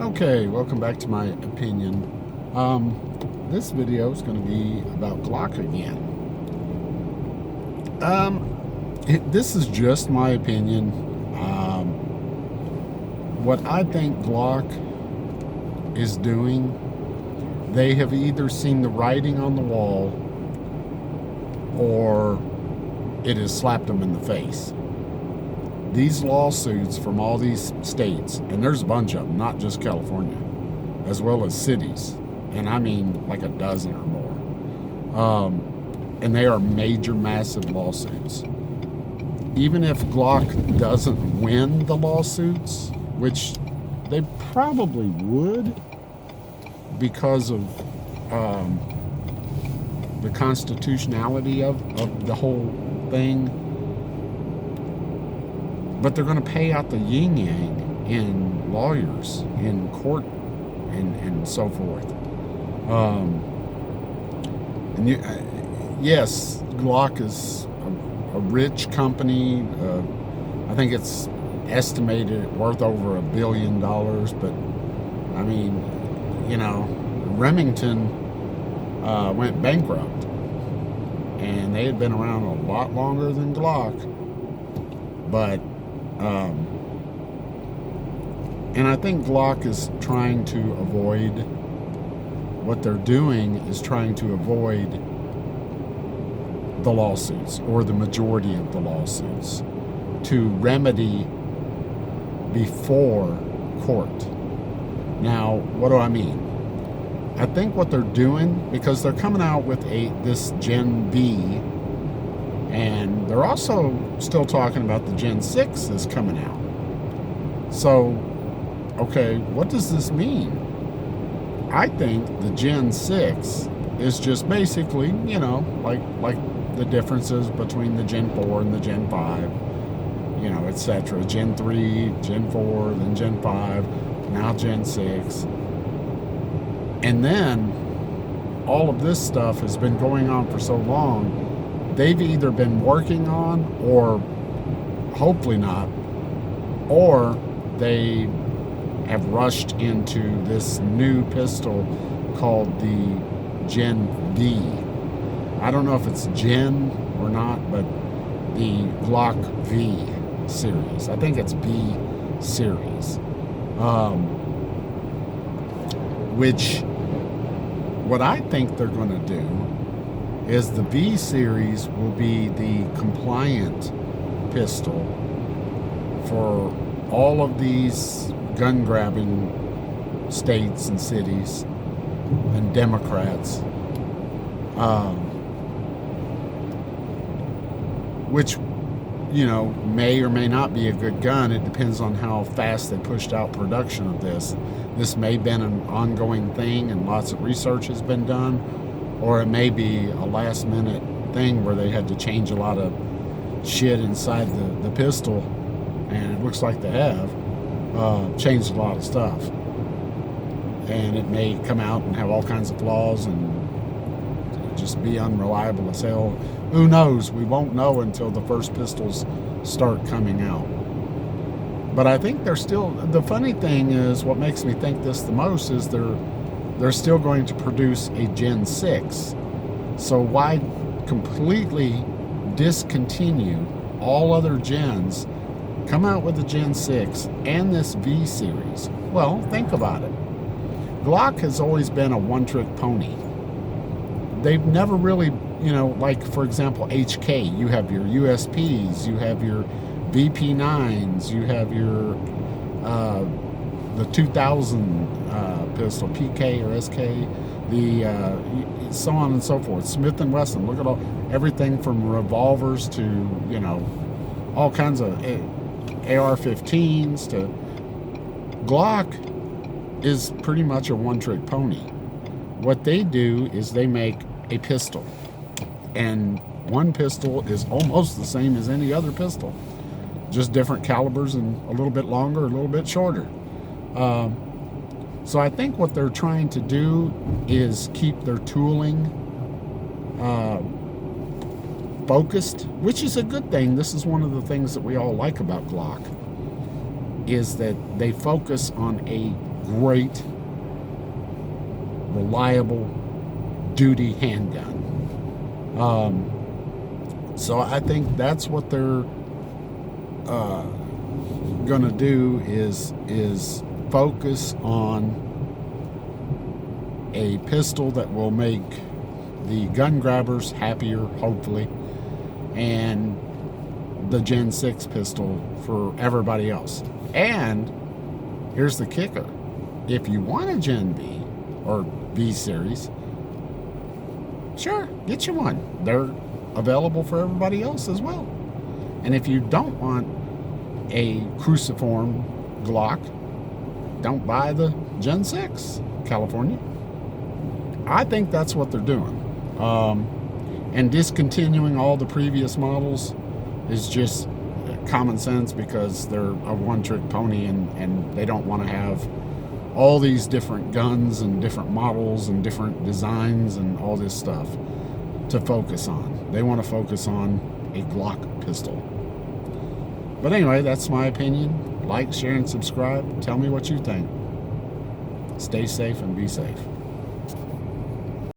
Okay, welcome back to my opinion. This video is going to be about Glock again. This is just my opinion. What I think Glock is doing, they have either seen the writing on the wall or it has slapped them in the face. These lawsuits from all these states, and there's a bunch of them, not just California, as well as cities, and I mean like a dozen or more. And they are major, massive lawsuits. Even if Glock doesn't win the lawsuits, which they probably would because of the constitutionality of the whole thing, but they're going to pay out the yin-yang in lawyers, in court, and so forth. Yes, Glock is a rich company. I think it's estimated worth over $1 billion, but I mean, Remington went bankrupt, and they had been around a lot longer than Glock, but and I think Glock is trying to avoid, what they're doing is trying to avoid the lawsuits, or the majority of the lawsuits, to remedy before court. Now, what do I mean? I think what they're doing, because they're coming out with this Gen V, and they're also still talking about the Gen 6 is coming out. So, okay, what does this mean? I think the Gen 6 is just basically, like the differences between the Gen 4 and the Gen 5, etc. Gen 3, Gen 4, then Gen 5, now Gen 6. And then all of this stuff has been going on for so long, they've either been working on, or hopefully not, or they have rushed into this new pistol called the Gen V. I don't know if it's Gen or not, but the Glock V series. I think it's V series. Which, what I think they're going to do is the V series will be the compliant pistol for all of these gun grabbing states and cities and Democrats, which may or may not be a good gun. It depends on how fast they pushed out production of this. This may have been an ongoing thing and lots of research has been done, or it may be a last minute thing where they had to change a lot of shit inside the pistol, and it looks like they have changed a lot of stuff, and it may come out and have all kinds of flaws and just be unreliable as hell. Who knows? We won't know until the first pistols start coming out. But I think they're still, the funny thing is, what makes me think this the most is they're still going to produce a Gen 6. So why completely discontinue all other gens, come out with a Gen 6 and this V series? Well, think about it. Glock has always been a one-trick pony. They've never really, like, for example, HK, you have your USPs, you have your VP9s, you have your the 2000 pistol, PK or SK, the so on and so forth. Smith & Wesson, look at everything from revolvers to, all kinds of AR-15s to Glock is pretty much a one-trick pony. What they do is they make a pistol, and one pistol is almost the same as any other pistol, just different calibers and a little bit longer, a little bit shorter. So I think what they're trying to do is keep their tooling focused, which is a good thing. This is one of the things that we all like about Glock, is that they focus on a great, reliable duty handgun. So I think that's what they're gonna do is focus on a pistol that will make the gun grabbers happier, hopefully, and the Gen 6 pistol for everybody else. And here's the kicker: if you want a Gen B or B series, sure, get you one. They're available for everybody else as well. And if you don't want a cruciform Glock, don't buy the Gen 6 California. I think that's what they're doing. And discontinuing all the previous models is just common sense, because they're a one-trick pony, and they don't want to have all these different guns and different models and different designs and all this stuff to focus on. They want to focus on a Glock pistol. But anyway, that's my opinion. Like, share, and subscribe. Tell me what you think. Stay safe and be safe.